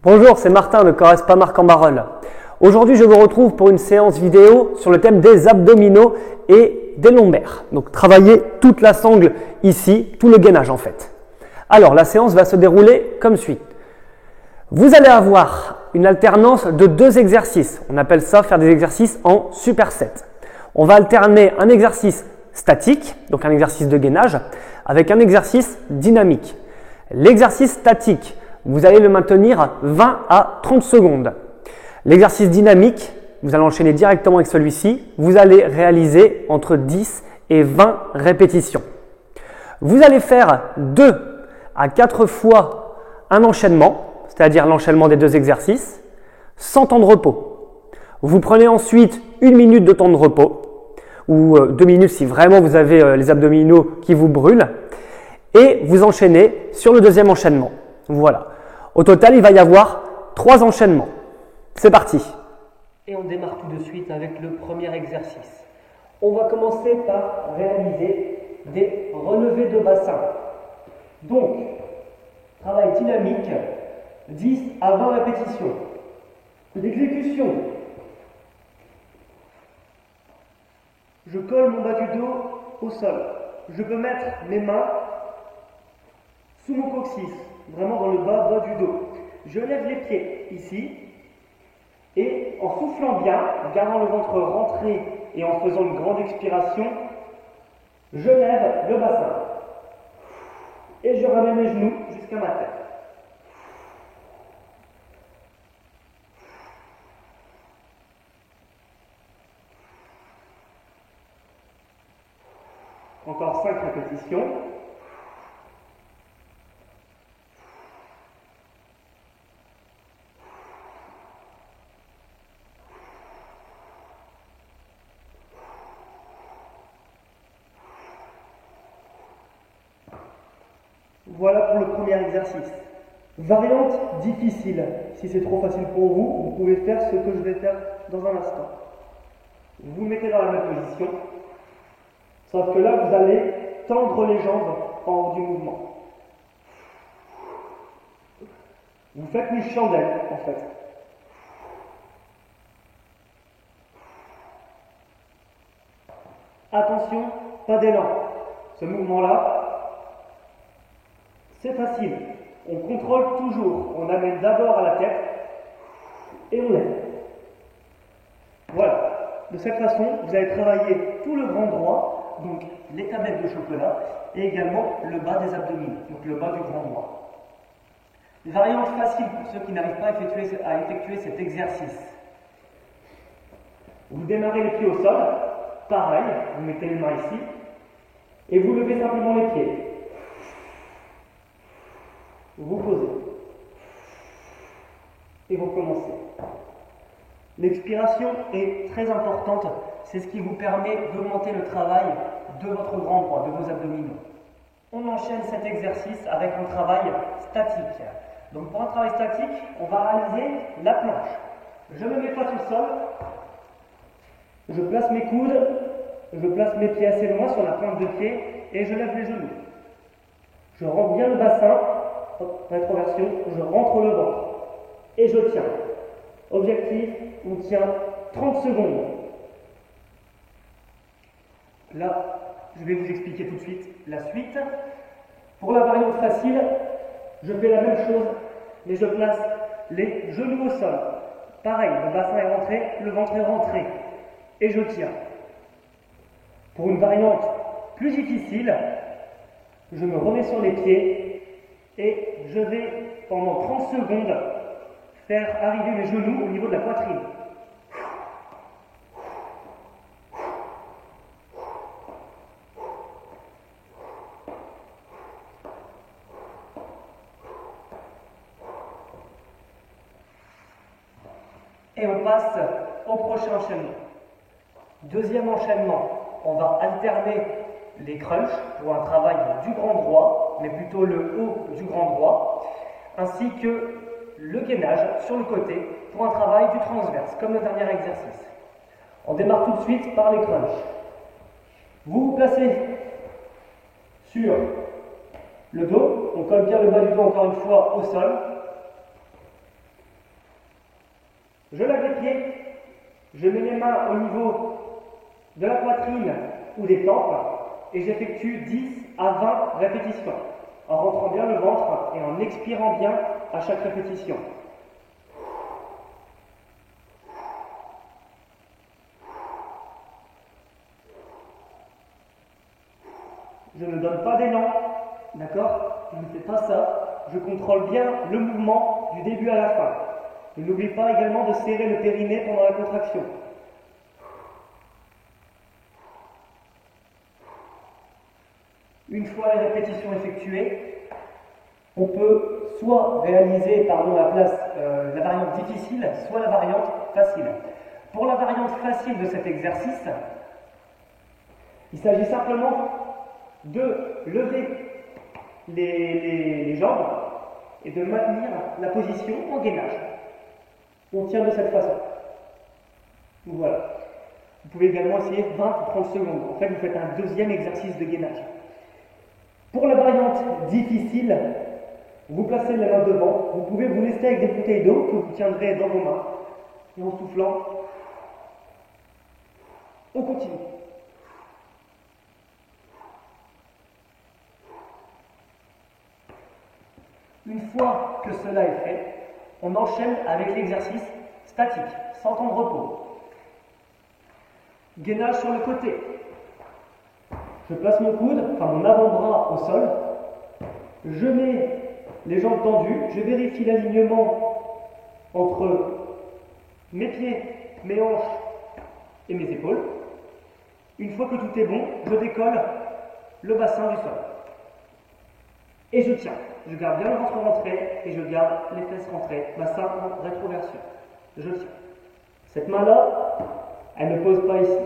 Bonjour, c'est Martin de Corrèze pas Marc en Barœul. Aujourd'hui, je vous retrouve pour une séance vidéo sur le thème des abdominaux et des lombaires. Donc, travailler toute la sangle ici, tout le gainage en fait. Alors, la séance va se dérouler comme suit. Vous allez avoir une alternance de deux exercices. On appelle ça faire des exercices en superset. On va alterner un exercice statique, donc un exercice de gainage, avec un exercice dynamique. L'exercice statique, vous allez le maintenir 20 à 30 secondes. L'exercice dynamique, vous allez enchaîner directement avec celui-ci. Vous allez réaliser entre 10 et 20 répétitions. Vous allez faire 2 à 4 fois un enchaînement, c'est-à-dire l'enchaînement des deux exercices, sans temps de repos. Vous prenez ensuite 1 minute de temps de repos, ou 2 minutes si vraiment vous avez les abdominaux qui vous brûlent, et vous enchaînez sur le deuxième enchaînement. Voilà. Au total, il va y avoir 3 enchaînements. C'est parti. Et on démarre tout de suite avec le premier exercice. On va commencer par réaliser des relevés de bassin. Donc, travail dynamique, 10 à 20 répétitions. L'exécution. Je colle mon bas du dos au sol. Je peux mettre mes mains sous mon coccyx, vraiment dans le bas du dos. Je lève les pieds ici et en soufflant bien, en gardant le ventre rentré et en faisant une grande expiration, je lève le bassin et je ramène mes genoux jusqu'à ma tête. Encore 5 répétitions. Voilà pour le premier exercice. Variante difficile. Si c'est trop facile pour vous, vous pouvez faire ce que je vais faire dans un instant. Vous vous mettez dans la même position, sauf que là, vous allez tendre les jambes en haut du mouvement. Vous faites une chandelle, en fait. Attention, pas d'élan. Ce mouvement-là, c'est facile. On contrôle toujours. On amène d'abord à la tête et on lève. Voilà. De cette façon, vous allez travailler tout le grand droit, donc les tablettes de chocolat, et également le bas des abdominaux, donc le bas du grand droit. Variante facile pour ceux qui n'arrivent pas à effectuer cet exercice. Vous démarrez les pieds au sol, pareil, vous mettez les mains ici, et vous levez simplement les pieds. Vous posez. Et vous commencez. L'expiration est très importante, c'est ce qui vous permet d'augmenter le travail de votre grand droit, de vos abdominaux. On enchaîne cet exercice avec un travail statique. Donc pour un travail statique, on va réaliser la planche. Je me mets pas tout seul, je place mes coudes, je place mes pieds assez loin sur la pointe de pied et je lève les genoux. Je rentre bien le bassin, rétroversion, je rentre le ventre et je tiens. Objectif, on tient 30 secondes. Là, je vais vous expliquer tout de suite la suite. Pour la variante facile, je fais la même chose, mais je place les genoux au sol. Pareil, le bassin est rentré, le ventre est rentré, et je tiens. Pour une variante plus difficile, je me remets sur les pieds et je vais, pendant 30 secondes, faire arriver mes genoux au niveau de la poitrine. Et on passe au prochain enchaînement. Deuxième enchaînement, on va alterner les crunchs pour un travail du grand droit, mais plutôt le haut du grand droit, ainsi que le gainage sur le côté pour un travail du transverse, comme le dernier exercice. On démarre tout de suite par les crunchs. Vous vous placez sur le dos, on colle bien le bas du dos encore une fois au sol. Je lève les pieds, je mets les mains au niveau de la poitrine ou des tempes et j'effectue 10 à 20 répétitions en rentrant bien le ventre et en expirant bien à chaque répétition. Je ne donne pas d'élan, d'accord? Je ne fais pas ça. Je contrôle bien le mouvement du début à la fin. Et n'oublie pas également de serrer le périnée pendant la contraction. Une fois les répétitions effectuées, on peut soit réaliser à la place la variante difficile, soit la variante facile. Pour la variante facile de cet exercice, il s'agit simplement de lever les jambes et de maintenir la position en gainage. On tient de cette façon. Voilà. Vous pouvez également essayer 20 ou 30 secondes. En fait, vous faites un deuxième exercice de gainage. Pour la variante difficile, vous placez les mains devant. Vous pouvez vous lester avec des bouteilles d'eau que vous tiendrez dans vos mains. Et en soufflant, on continue. Une fois que cela est fait, on enchaîne avec l'exercice statique, sans temps de repos. Gainage sur le côté. Je place mon coude, mon avant-bras au sol. Je mets les jambes tendues. Je vérifie l'alignement entre mes pieds, mes hanches et mes épaules. Une fois que tout est bon, je décolle le bassin du sol. Et je tiens. Je garde bien le ventre rentré et je garde les fesses rentrées, bassin en rétroversion. Je tiens. Cette main-là, elle ne pose pas ici.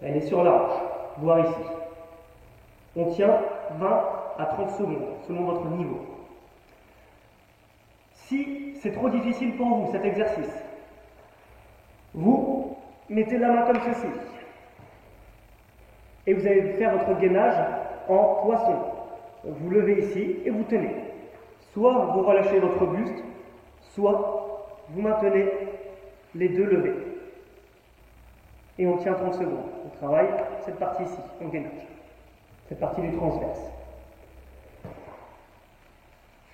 Elle est sur la hanche, voire ici. On tient 20 à 30 secondes, selon votre niveau. Si c'est trop difficile pour vous, cet exercice, vous mettez la main comme ceci. Et vous allez faire votre gainage en poisson. Vous levez ici et vous tenez. Soit vous relâchez votre buste, soit vous maintenez les deux levés. Et on tient 30 secondes. On travaille cette partie ici, en gainage. Cette partie du transverse.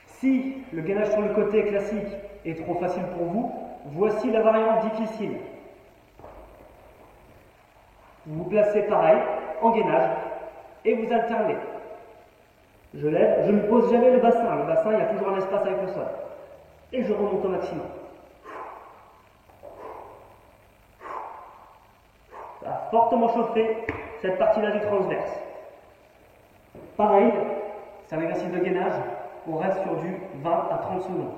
Si le gainage sur le côté classique est trop facile pour vous, voici la variante difficile. Vous vous placez pareil, en gainage, et vous alternez. Je lève, je ne pose jamais le bassin. Le bassin, il y a toujours un espace avec le sol. Et je remonte au maximum. Ça a fortement chauffé cette partie-là du transverse. Pareil, c'est un exercice de gainage. On reste sur du 20 à 30 secondes.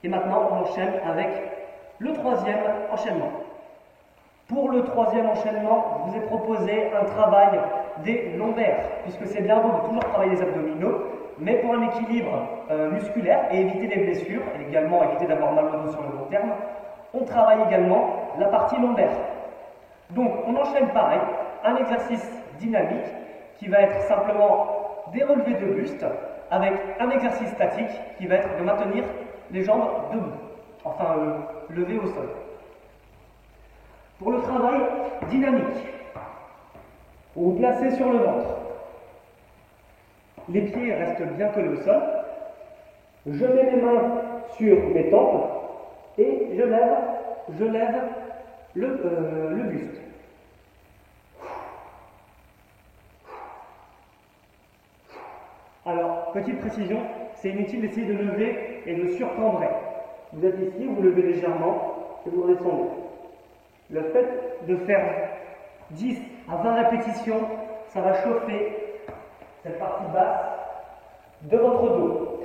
Et maintenant, on enchaîne avec le troisième enchaînement. Pour le troisième enchaînement, je vous ai proposé un travail des lombaires, puisque c'est bien beau de toujours travailler les abdominaux, mais pour un équilibre musculaire et éviter les blessures, et également éviter d'avoir mal au dos sur le long terme, on travaille également la partie lombaire. Donc on enchaîne pareil, un exercice dynamique qui va être simplement des relevés de buste, avec un exercice statique qui va être de maintenir les jambes debout, enfin levées au sol. Pour le travail dynamique, vous vous placez sur le ventre. Les pieds restent bien collés au sol. Je mets mes mains sur mes tempes et je lève le buste. Alors, petite précision, c'est inutile d'essayer de lever et de surcambrer. Vous êtes ici, vous levez légèrement et vous redescendez. Le fait de faire 10 à 20 répétitions, ça va chauffer cette partie basse de votre dos.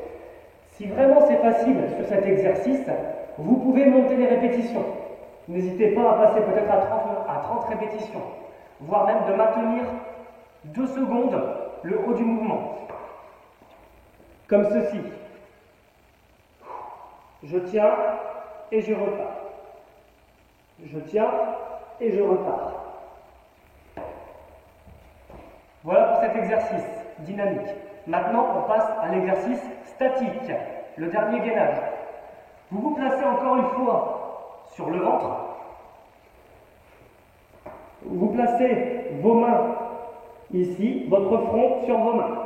Si vraiment c'est facile sur cet exercice, vous pouvez monter les répétitions. N'hésitez pas à passer peut-être à 30 répétitions, voire même de maintenir 2 secondes le haut du mouvement. Comme ceci. Je tiens et je repars. Je tiens et je repars. Voilà pour cet exercice dynamique. Maintenant, on passe à l'exercice statique, le dernier gainage. Vous vous placez encore une fois sur le ventre. Vous placez vos mains ici, votre front sur vos mains.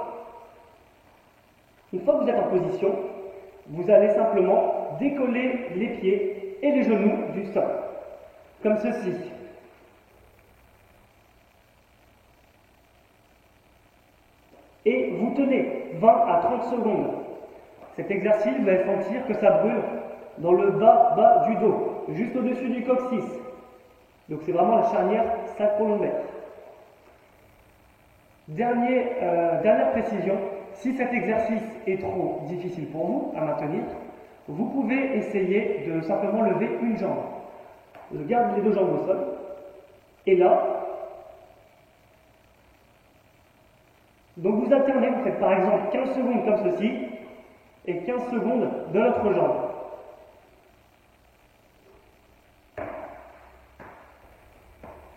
Une fois que vous êtes en position, vous allez simplement décoller les pieds et les genoux du sol, comme ceci. Et vous tenez 20 à 30 secondes. Cet exercice, vous allez sentir que ça brûle dans le bas du dos, juste au-dessus du coccyx. Donc c'est vraiment la charnière sacro-lombaire. Dernière précision, si cet exercice est trop difficile pour vous à maintenir, vous pouvez essayer de simplement lever une jambe. Je garde les deux jambes au sol, et là, donc vous alternez, vous faites par exemple 15 secondes comme ceci, et 15 secondes de l'autre jambe.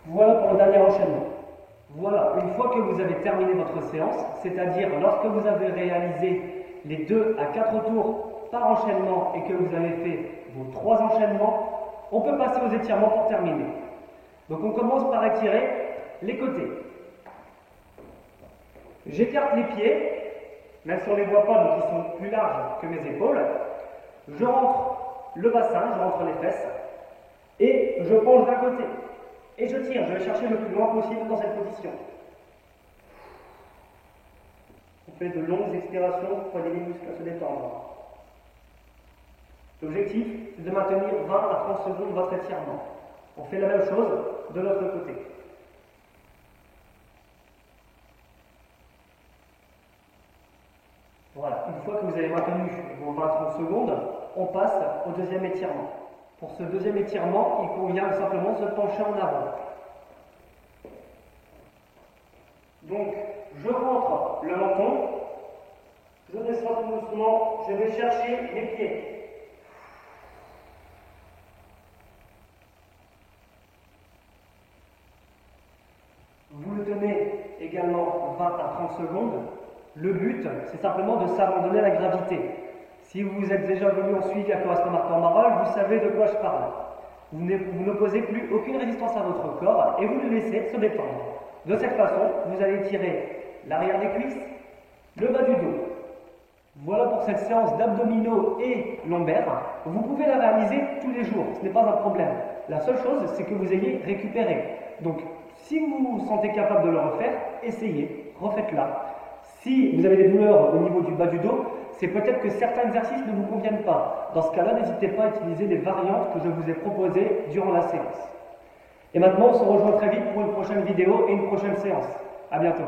Voilà pour le dernier enchaînement. Voilà, une fois que vous avez terminé votre séance, c'est-à-dire lorsque vous avez réalisé les 2 à 4 tours par enchaînement et que vous avez fait vos 3 enchaînements, on peut passer aux étirements pour terminer. Donc on commence par étirer les côtés. J'écarte les pieds, même si on ne les voit pas, donc ils sont plus larges que mes épaules. Je rentre le bassin, je rentre les fesses, et je penche d'un côté. Et je tire, je vais chercher le plus loin possible dans cette position. On fait de longues expirations pour aider les muscles à se détendre. L'objectif, c'est de maintenir 20 à 30 secondes votre étirement. On fait la même chose de l'autre côté. Voilà, une fois que vous avez maintenu vos 20-30 secondes, on passe au deuxième étirement. Pour ce deuxième étirement, il convient simplement de se pencher en avant. Donc, je rentre le menton, je descends tout doucement, je vais chercher les pieds. Vous le tenez également 20 à 30 secondes. Le but, c'est simplement de s'abandonner à la gravité. Si vous êtes déjà venu en suivi à Correspond Marc en Marolles, vous savez de quoi je parle. Vous n'opposez plus aucune résistance à votre corps et vous le laissez se détendre. De cette façon, vous allez tirer l'arrière des cuisses, le bas du dos. Voilà pour cette séance d'abdominaux et lombaires. Vous pouvez la réaliser tous les jours, ce n'est pas un problème. La seule chose, c'est que vous ayez récupéré. Donc, si vous vous sentez capable de le refaire, essayez, refaites-la. Si vous avez des douleurs au niveau du bas du dos, c'est peut-être que certains exercices ne vous conviennent pas. Dans ce cas-là, n'hésitez pas à utiliser les variantes que je vous ai proposées durant la séance. Et maintenant, on se rejoint très vite pour une prochaine vidéo et une prochaine séance. À bientôt.